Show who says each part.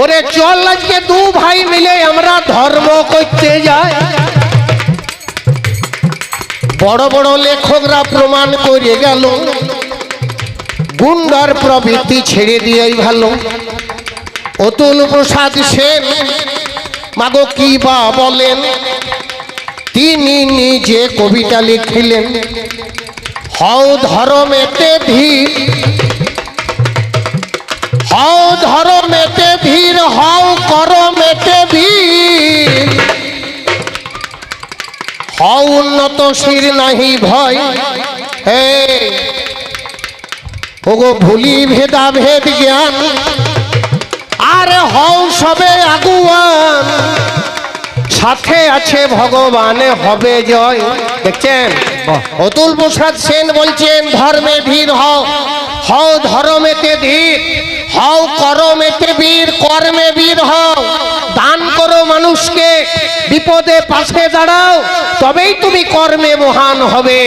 Speaker 1: ওরে চল আজকে দু ভাই মিলে আমরা ধর্ম করতে যাই। বড় বড় লেখকরা প্রমাণ করে গেল গুন্ডার প্রবৃত্তি ছেড়ে দিয়েই ভালো। অতুল প্রসাদ সেন মাগো কি বা বলেন, তিনি নিজে কবিতা লিখিলেন, হও ধর্মেতে ধীর, হও ধর্মেতে ধীর, হও করমেতে বীর, হও উন্নতশীল নাহি ভয়, হে ওগো ভুলি ভেদা ভেদ জ্ঞান, আর হও সবে আগুয়ান, সাথে আছে ভগবান হবে জয়। দেখছেন অতুল প্রসাদ সেন বলছেন ধর্মে ধীর হও, হও ধর্মেতে ধীর, হও করমেতে বীর, কর্মে বীর হও, দান করো মানুষকে, বিপদে পাশে দাঁড়াও, তবেই তুমি কর্মে মহান হবে।